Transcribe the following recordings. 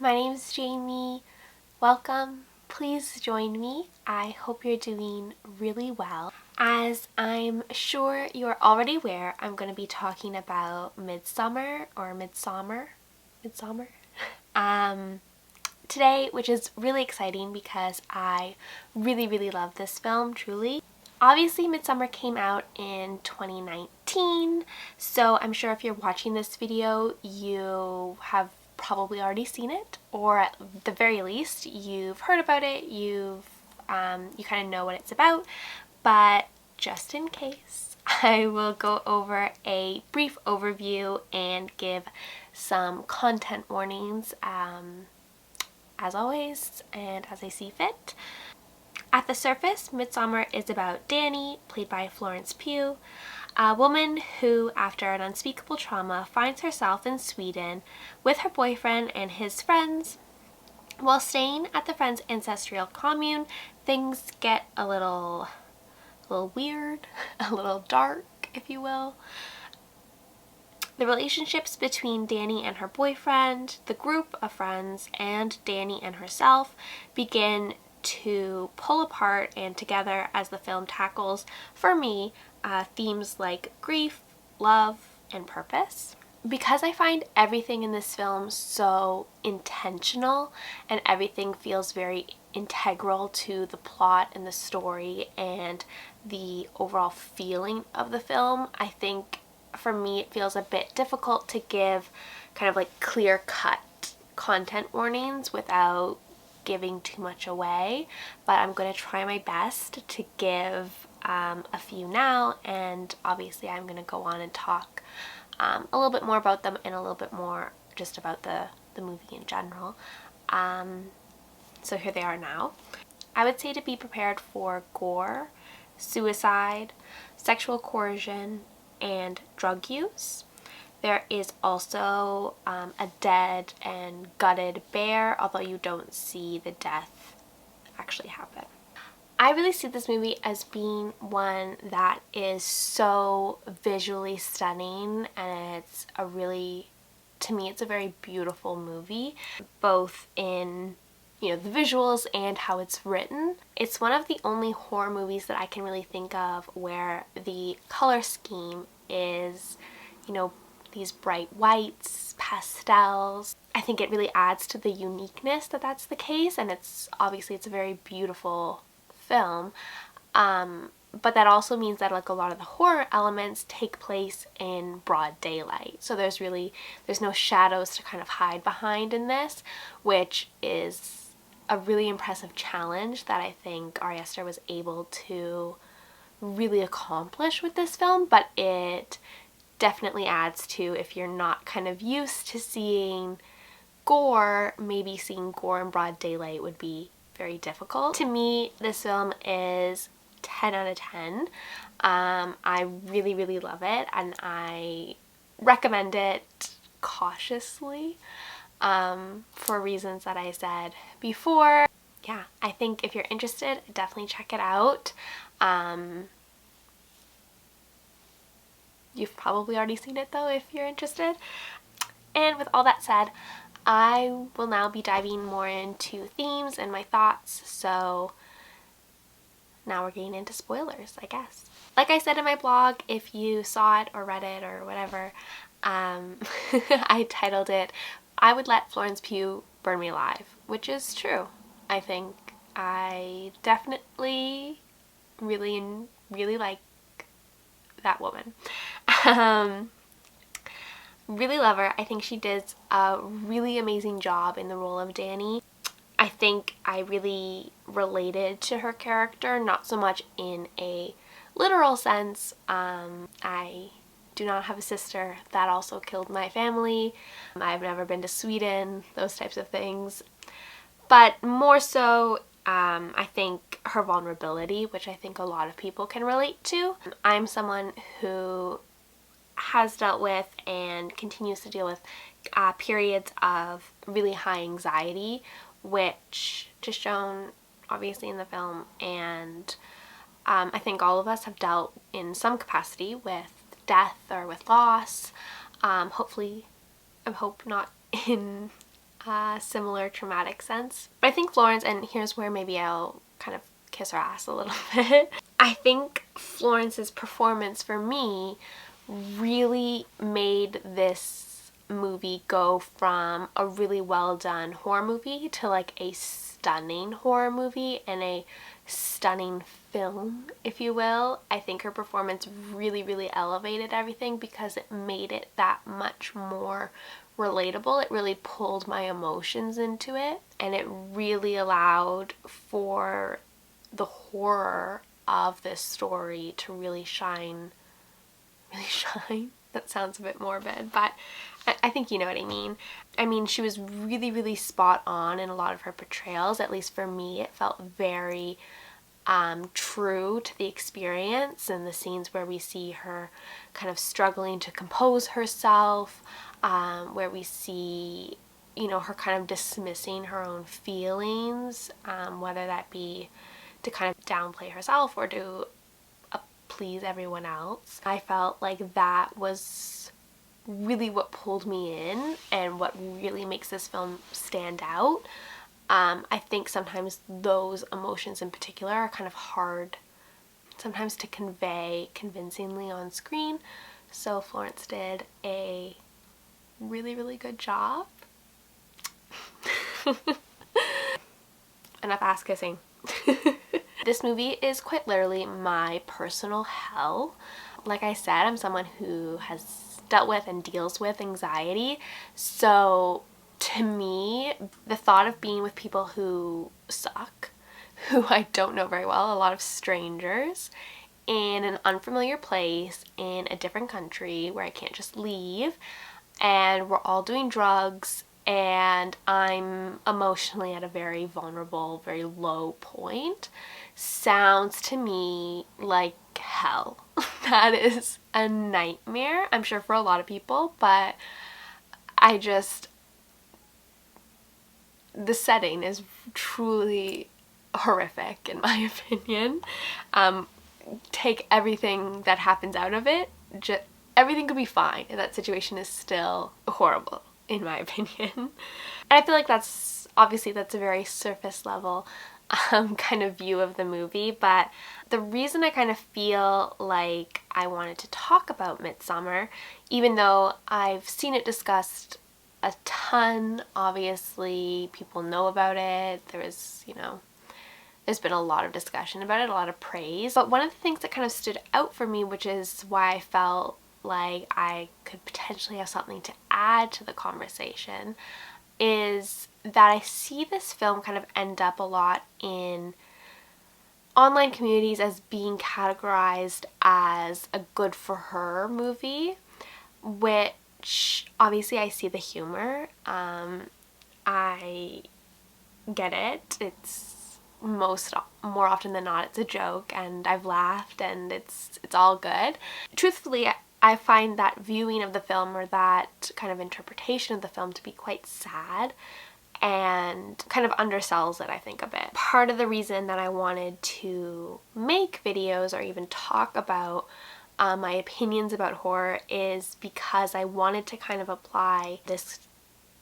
my name is Jamie. Welcome. Please join me. I hope you're doing really well. As I'm sure you're already aware, I'm going to be talking about Midsummer or Midsommar today, which is really exciting because I really love this film, truly. Obviously, Midsummer came out in 2019, so I'm sure if you're watching this video, you have probably already seen it, or at the very least, you've heard about it, you kind of know what it's about, but just in case, I will go over a brief overview and give some content warnings, as always, and as I see fit. At the surface, Midsommar is about Dani, played by Florence Pugh, a woman who, after an unspeakable trauma, finds herself in Sweden with her boyfriend and his friends. While staying at the friends' ancestral commune, things get a little weird, a little dark, if you will. The relationships between Dani and her boyfriend, the group of friends, and Dani and herself begin to pull apart and together as the film tackles, for me, themes like grief, love, and purpose. Because I find everything in this film so intentional and everything feels very integral to the plot and the story and the overall feeling of the film, I think for me it feels a bit difficult to give kind of like clear-cut content warnings without giving too much away, but I'm going to try my best to give a few now, and obviously I'm going to go on and talk a little bit more about them and a little bit more just about the movie in general. So here they are now. I would say to be prepared for gore, suicide, sexual coercion, and drug use. There is also a dead and gutted bear, although you don't see the death actually happen. I really see this movie as being one that is so visually stunning, and it's a really, to me, it's a very beautiful movie, both in, you know, the visuals and how it's written. It's one of the only horror movies that I can really think of where the color scheme is, you know, these bright whites, pastels. I think it really adds to the uniqueness that that's the case, and it's obviously it's a very beautiful film, but that also means that like a lot of the horror elements take place in broad daylight, so there's no shadows to kind of hide behind in this, which is a really impressive challenge that I think Ari Aster was able to really accomplish with this film, but it definitely adds to, if you're not kind of used to seeing gore, maybe seeing gore in broad daylight would be very difficult. To me, this film is 10 out of 10. I really love it, and I recommend it cautiously for reasons that I said before. Yeah, I think if you're interested, definitely check it out. You've probably already seen it though if you're interested. And with all that said, I will now be diving more into themes and my thoughts, so now we're getting into spoilers, I guess. Like I said in my blog, if you saw it or read it or whatever, I titled it, "I Would Let Florence Pugh Burn Me Alive," which is true. I think I definitely really like that woman. Really love her. I think she does a really amazing job in the role of Dani. I think I really related to her character, not so much in a literal sense. I do not have a sister. That also killed my family. I've never been to Sweden, those types of things. But more so, I think her vulnerability, which I think a lot of people can relate to. I'm someone who has dealt with and continues to deal with periods of really high anxiety, which is shown obviously in the film, and I think all of us have dealt in some capacity with death or with loss. Hopefully, I hope not in similar traumatic sense. But I think Florence, and here's where maybe I'll kind of kiss her ass a little bit. I think Florence's performance for me really made this movie go from a really well done horror movie to like a stunning horror movie and a stunning film, if you will. I think her performance really elevated everything because it made it that much more relatable. It really pulled my emotions into it, and it really allowed for the horror of this story to really shine. That sounds a bit morbid, but I think you know what I mean. I mean, she was really spot on in a lot of her portrayals. At least for me, it felt very true to the experience, and the scenes where we see her kind of struggling to compose herself, where we see, you know, her kind of dismissing her own feelings, whether that be to kind of downplay herself or to please everyone else. I felt like that was really what pulled me in and what really makes this film stand out. I think sometimes those emotions in particular are kind of hard sometimes to convey convincingly on screen, so Florence did a really good job. Enough ass kissing. This movie is quite literally my personal hell. Like I said, I'm someone who has dealt with and deals with anxiety, so to me, the thought of being with people who suck, who I don't know very well, a lot of strangers, in an unfamiliar place, in a different country where I can't just leave, and we're all doing drugs, and I'm emotionally at a very vulnerable, very low point, sounds to me like hell. That is a nightmare, I'm sure, for a lot of people, but the setting is truly horrific in my opinion. Take everything that happens out of it, everything could be fine, and that situation is still horrible in my opinion. And I feel like that's a very surface level kind of view of the movie, but the reason I kind of feel like I wanted to talk about Midsommar, even though I've seen it discussed a ton, obviously people know about it, there's been a lot of discussion about it, a lot of praise, but one of the things that kind of stood out for me, which is why I felt like I could potentially have something to add to the conversation, is that I see this film kind of end up a lot in online communities as being categorized as a good for her movie, which obviously I see the humor. I get it. It's more often than not it's a joke, and I've laughed, and it's all good. Truthfully, I find that viewing of the film, or that kind of interpretation of the film, to be quite sad and kind of undersells it, I think, a bit. Part of the reason that I wanted to make videos or even talk about my opinions about horror is because I wanted to kind of apply this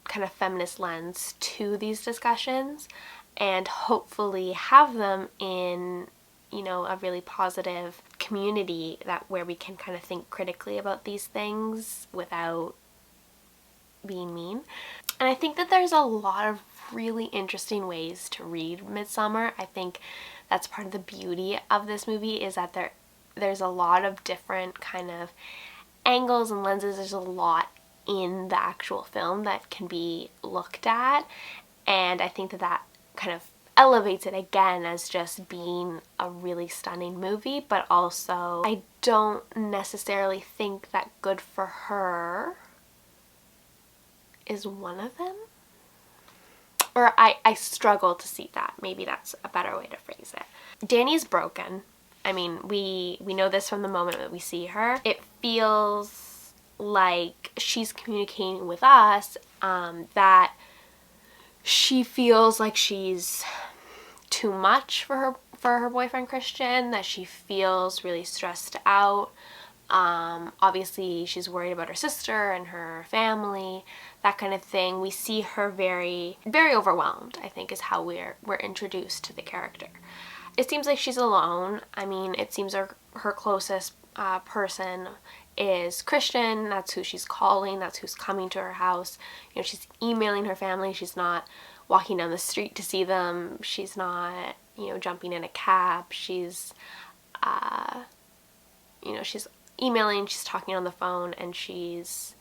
kind of feminist lens to these discussions and hopefully have them in, you know, a really positive community where we can kind of think critically about these things without being mean. And I think that there's a lot of really interesting ways to read Midsommar. I think that's part of the beauty of this movie, is that there's a lot of different kind of angles and lenses. There's a lot in the actual film that can be looked at, and I think that kind of elevates it again as just being a really stunning movie, but also I don't necessarily think that good for her is one of them. Or I struggle to see that. Maybe that's a better way to phrase it. Dani's broken. I mean, we know this from the moment that we see her. It feels like she's communicating with us that she feels like she's too much for her boyfriend Christian, that she feels really stressed out Obviously she's worried about her sister and her family, that kind of thing. We see her very, very overwhelmed, I think, is how we're introduced to the character. It seems like she's alone. I mean, it seems her closest person is Christian. That's who she's calling. That's who's coming to her house. You know, she's emailing her family. She's not walking down the street to see them. She's not, you know, jumping in a cab. She's, you know, she's emailing, she's talking on the phone, and she's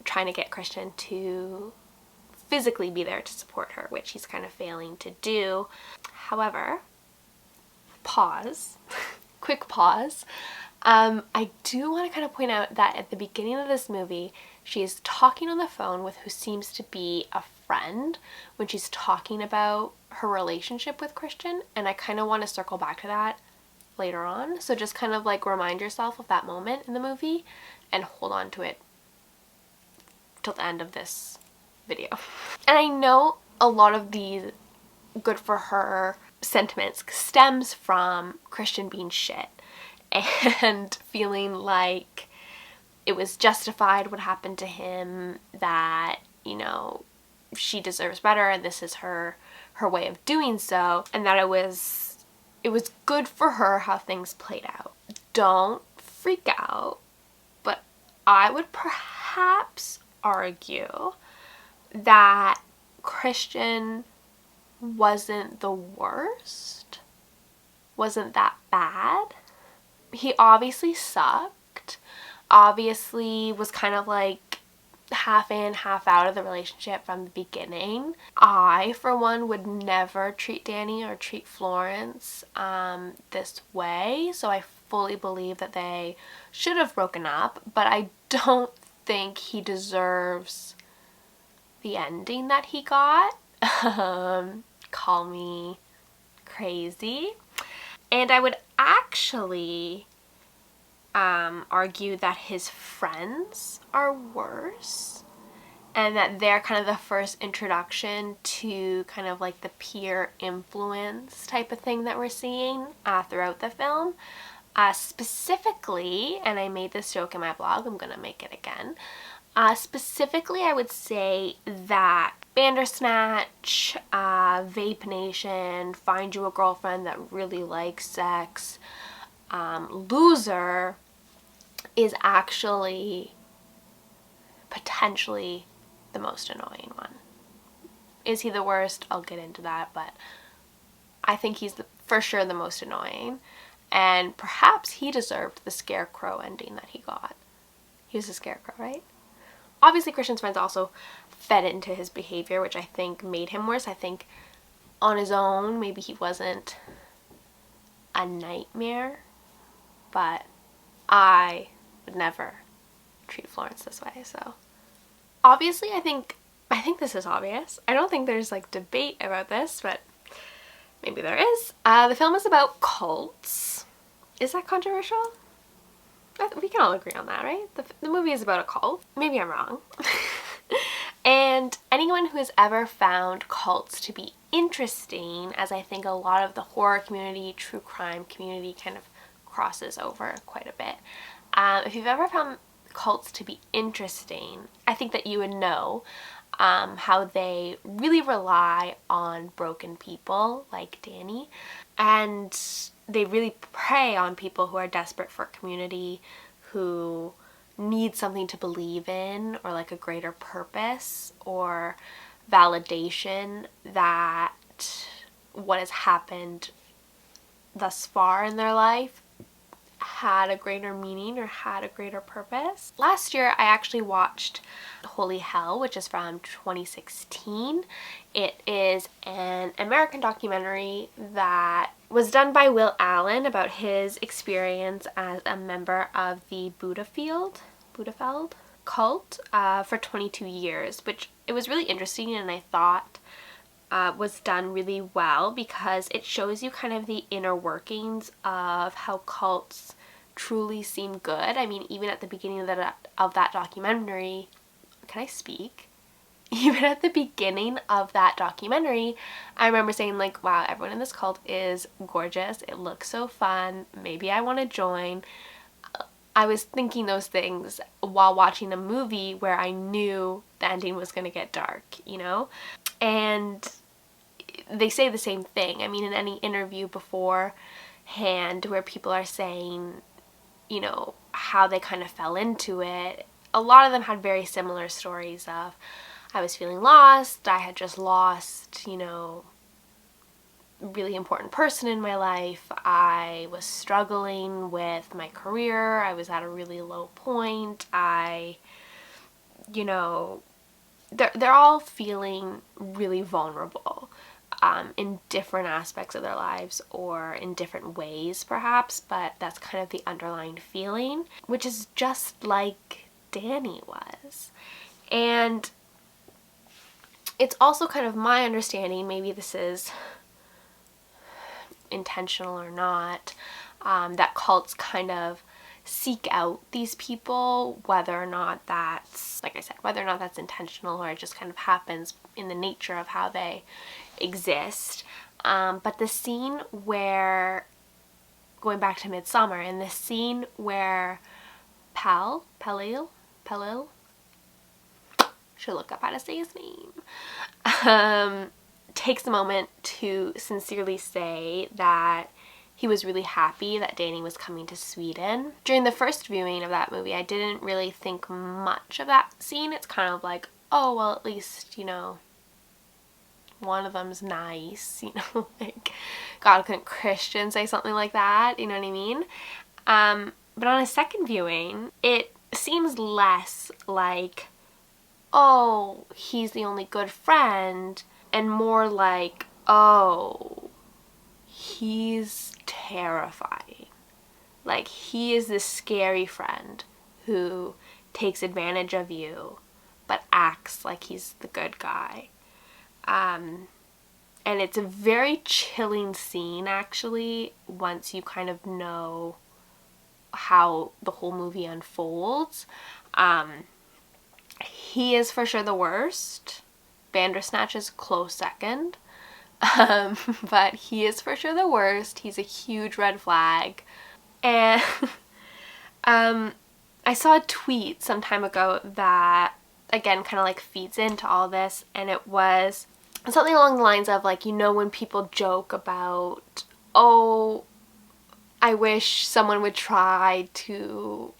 trying to get Christian to physically be there to support her, which he's kind of failing to do. However, pause, quick pause. I do want to kind of point out that at the beginning of this movie, she is talking on the phone with who seems to be a friend when she's talking about her relationship with Christian, and I kind of want to circle back to that later on. So just kind of like remind yourself of that moment in the movie and hold on to it till the end of this video. And I know a lot of these good for her sentiments stems from Christian being shit and feeling like it was justified what happened to him, that, you know, she deserves better and this is her way of doing so, and that it was good for her how things played out. Don't freak out, but I would perhaps argue that Christian wasn't the worst, wasn't that bad. He obviously sucked, obviously was kind of like half in, half out of the relationship from the beginning. I, for one, would never treat Danny or treat Florence this way, so I fully believe that they should have broken up, but I don't think he deserves the ending that he got. Call me crazy. And I would actually argue that his friends are worse, and that they're kind of the first introduction to kind of like the peer influence type of thing that we're seeing throughout the film. Specifically, and I made this joke in my blog, I'm gonna make it again. Specifically, I would say that Bandersnatch, Vape Nation, Find You a Girlfriend That Really Likes Sex, Loser is actually potentially the most annoying one. Is he the worst? I'll get into that, but I think he's for sure the most annoying, and perhaps he deserved the scarecrow ending that he got. He was a scarecrow, right? Obviously, Christian's friends also fed into his behavior, which I think made him worse. I think on his own, maybe he wasn't a nightmare, but I would never treat Florence this way. So obviously, I think this is obvious. I don't think there's like debate about this, but maybe there is. The film is about cults. Is that controversial? We can all agree on that, right? The movie is about a cult. Maybe I'm wrong. And anyone who has ever found cults to be interesting, as I think a lot of the horror community, true crime community kind of crosses over quite a bit. If you've ever found cults to be interesting, I think that you would know how they really rely on broken people like Danny, and they really prey on people who are desperate for community, who need something to believe in, or like a greater purpose or validation that what has happened thus far in their life had a greater meaning or had a greater purpose. Last year I actually watched Holy Hell, which is from 2016. It is an American documentary that was done by Will Allen about his experience as a member of the Budapest cult for 22 years, which it was really interesting, and I thought was done really well because it shows you kind of the inner workings of how cults truly seem good. I mean, even at the beginning of that documentary, can I speak? Even at the beginning of that documentary, I remember saying like, wow, everyone in this cult is gorgeous. It looks so fun. Maybe I want to join. I was thinking those things while watching a movie where I knew the ending was going to get dark, you know? And they say the same thing. I mean, in any interview beforehand where people are saying, you know, how they kind of fell into it, a lot of them had very similar stories of, I was feeling lost, I had just lost, you know, really important person in my life, I was struggling with my career, I was at a really low point, you know, they're all feeling really vulnerable in different aspects of their lives or in different ways perhaps, but that's kind of the underlying feeling, which is just like Danny was. And it's also kind of my understanding, maybe this is intentional or not, that cults kind of seek out these people, whether or not that's, like I said, whether or not that's intentional or it just kind of happens in the nature of how they exist. But the scene where, going back to Midsommar, in the scene where Palio, should look up how to say his name, takes a moment to sincerely say that he was really happy that Danny was coming to Sweden. During the first viewing of that movie, I didn't really think much of that scene. It's kind of like, oh, well, at least, you know, one of them's nice, you know, like, God, couldn't Christian say something like that, you know what I mean? But on a second viewing, it seems less like, oh, he's the only good friend, and more like, oh, he's terrifying. Like, he is this scary friend who takes advantage of you but acts like he's the good guy. And it's a very chilling scene, actually, once you kind of know how the whole movie unfolds. He is for sure the worst. Bandersnatch is close second. But he is for sure the worst. He's a huge red flag. And I saw a tweet some time ago that, again, kind of like feeds into all this, and it was something along the lines of, like, you know, when people joke about, oh, I wish someone would try to,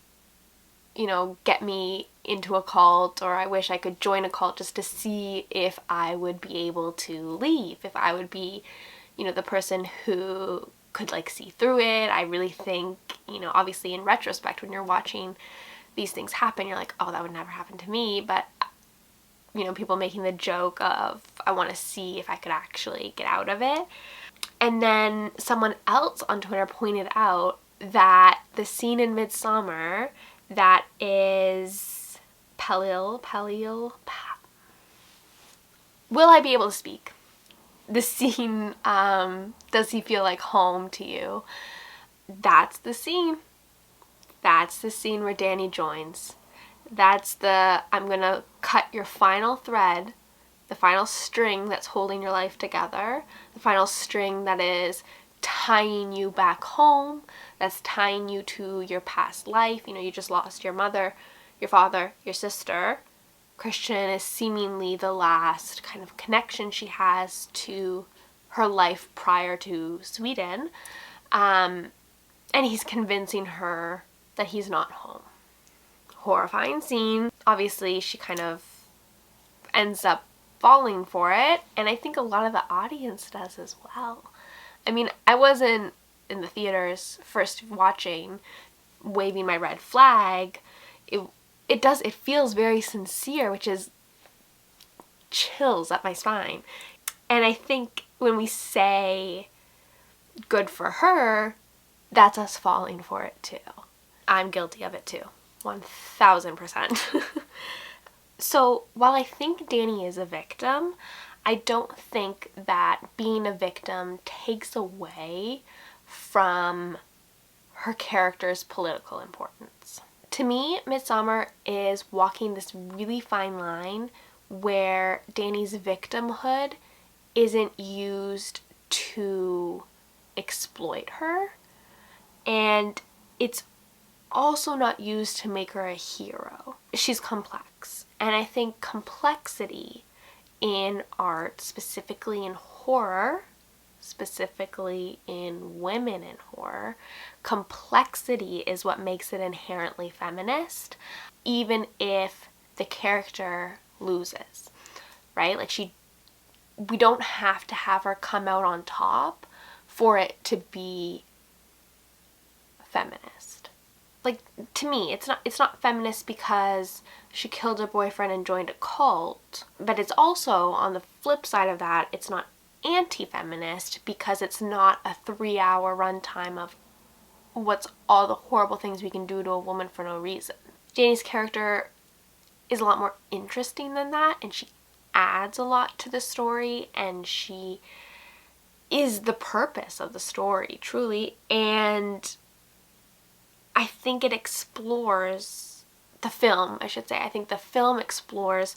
you know, get me into a cult, or I wish I could join a cult just to see if I would be able to leave, if I would be, you know, the person who could, like, see through it. I really think, you know, obviously in retrospect, when you're watching these things happen, you're like, oh, that would never happen to me. But, you know, people making the joke of, I want to see if I could actually get out of it. And then someone else on Twitter pointed out that the scene in Midsommar that is Palio, will I be able to speak? The scene, does he feel like home to you? That's the scene. That's the scene where Danny joins. That's the, I'm gonna cut your final thread, the final string that's holding your life together, the final string that is tying you back home, that's tying you to your past life. You know, you just lost your mother, your father, your sister. Christian is seemingly the last kind of connection she has to her life prior to Sweden. And he's convincing her that he's not home. Horrifying scene. Obviously, she kind of ends up falling for it, and I think a lot of the audience does as well. I mean, I wasn't in the theaters first watching, waving my red flag. It feels very sincere, which is chills up my spine. And I think when we say good for her, that's us falling for it too. I'm guilty of it too. 1000%. So while I think Danny is a victim, I don't think that being a victim takes away from her character's political importance. To me, Midsommar is walking this really fine line where Danny's victimhood isn't used to exploit her, and it's also not used to make her a hero. She's complex. And I think complexity in art, specifically in horror, specifically in women in horror, complexity is what makes it inherently feminist, even if the character loses, right? Like we don't have to have her come out on top for it to be feminist. Like, to me, it's not feminist because she killed her boyfriend and joined a cult, but it's also, on the flip side of that, it's not anti-feminist because it's not a 3-hour runtime of what's all the horrible things we can do to a woman for no reason. Dani's character is a lot more interesting than that, and she adds a lot to the story, and she is the purpose of the story, truly. And I think it explores, the film, I should say, I think the film explores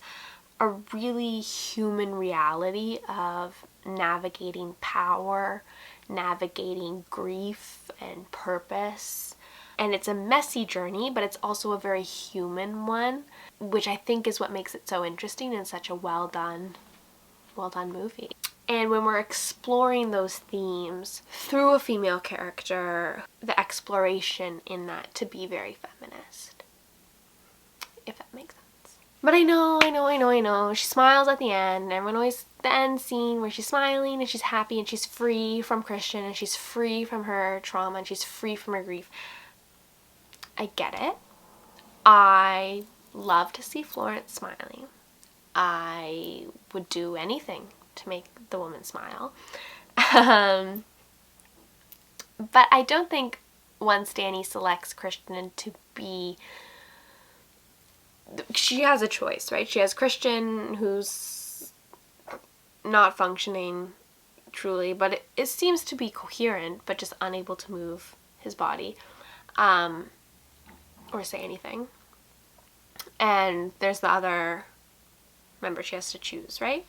a really human reality of navigating power, navigating grief and purpose. And it's a messy journey, but it's also a very human one, which I think is what makes it so interesting and such a well done movie. And when we're exploring those themes through a female character, the exploration in that to be very feminist, if that makes sense. But I know, she smiles at the end, and everyone always, the end scene where she's smiling and she's happy and she's free from Christian and she's free from her trauma and she's free from her grief. I get it. I love to see Florence smiling. I would do anything to make the woman smile. But I don't think once Dani selects Christian to be, she has a choice, right? She has Christian who's not functioning truly, but it seems to be coherent, but just unable to move his body or say anything. And there's the other member she has to choose, right?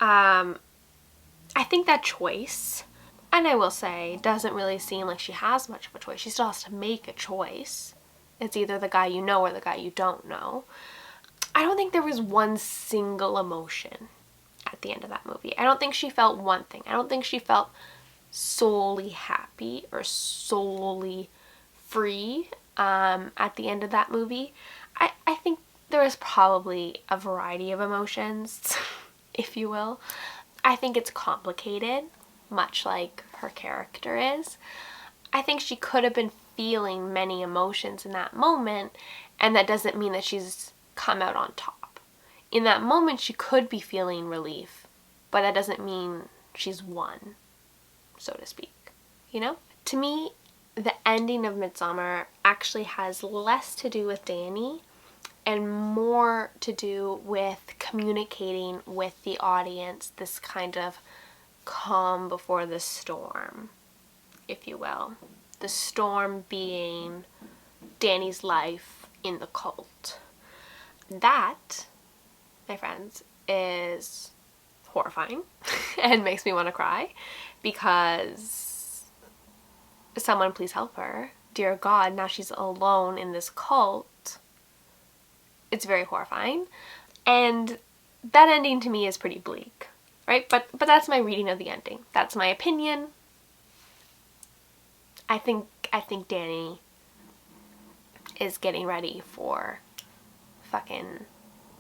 I think that choice, and I will say, doesn't really seem like she has much of a choice. She still has to make a choice. It's either the guy you know or the guy you don't know. I don't think there was one single emotion at the end of that movie. I don't think she felt one thing. I don't think she felt solely happy or solely free at the end of that movie. I think there was probably a variety of emotions, if you will. I think it's complicated, much like her character is. I think she could have been feeling many emotions in that moment, and that doesn't mean that she's come out on top. In that moment, she could be feeling relief, but that doesn't mean she's won, so to speak, you know? To me, the ending of Midsommar actually has less to do with Dani and more to do with communicating with the audience this kind of calm before the storm, if you will. The storm being Dani's life in the cult. That, my friends, is horrifying and makes me want to cry because someone please help her. Dear God, now she's alone in this cult. It's very horrifying. And that ending to me is pretty bleak, right? But that's my reading of the ending. That's my opinion. I think Dani is getting ready for fucking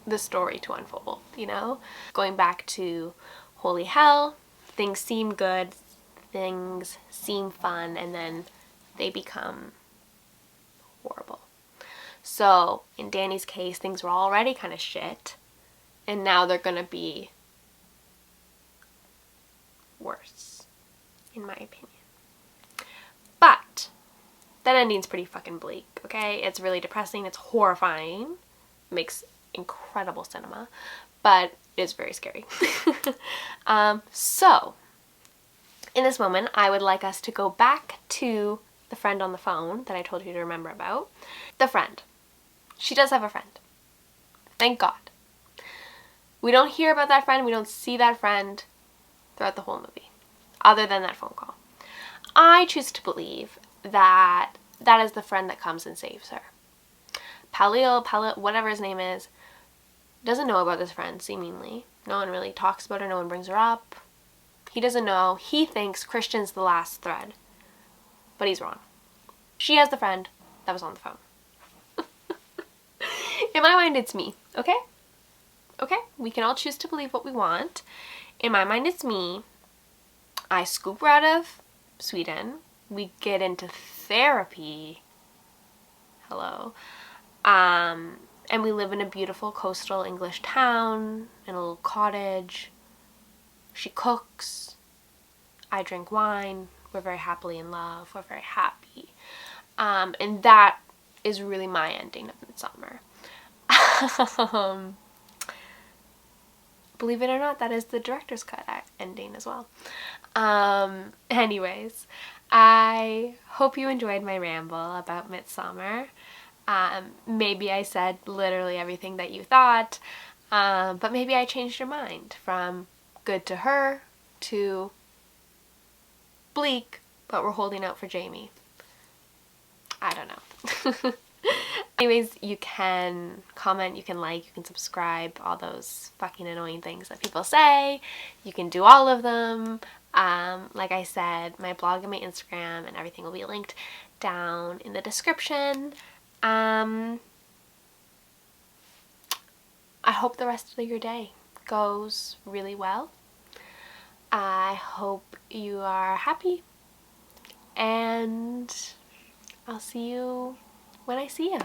the story to unfold, you know? Going back to holy hell, things seem good, things seem fun, and then they become horrible. So in Dani's case, things were already kind of shit, and now they're gonna be worse, in my opinion. But that ending's pretty fucking bleak, okay? It's really depressing, it's horrifying, makes incredible cinema, but it's very scary. So, in this moment, I would like us to go back to the friend on the phone that I told you to remember about. The friend. She does have a friend. Thank God. We don't hear about that friend, we don't see that friend throughout the whole movie, other than that phone call. I choose to believe that that is the friend that comes and saves her. Palio, whatever his name is, doesn't know about this friend, seemingly. No one really talks about her, no one brings her up. He doesn't know. He thinks Christian's the last thread, but he's wrong. She has the friend that was on the phone. In my mind, it's me, okay? Okay? We can all choose to believe what we want. In my mind, it's me. I scoop her out of Sweden. We get into therapy. Hello. And we live in a beautiful coastal English town, in a little cottage. She cooks. I drink wine. We're very happily in love. We're very happy. And that is really my ending of MIDSOMMAR. Believe it or not, that is the director's cut ending as well. Anyways, I hope you enjoyed my ramble about MIDSOMMAR. Maybe I said literally everything that you thought, but maybe I changed your mind from good to her to bleak, but we're holding out for Jamie. I don't know. Anyways, you can comment, you can like, you can subscribe, all those fucking annoying things that people say. You can do all of them. Like I said, my blog and my Instagram and everything will be linked down in the description. I hope the rest of your day goes really well. I hope you are happy, and I'll see you when I see you.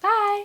Bye!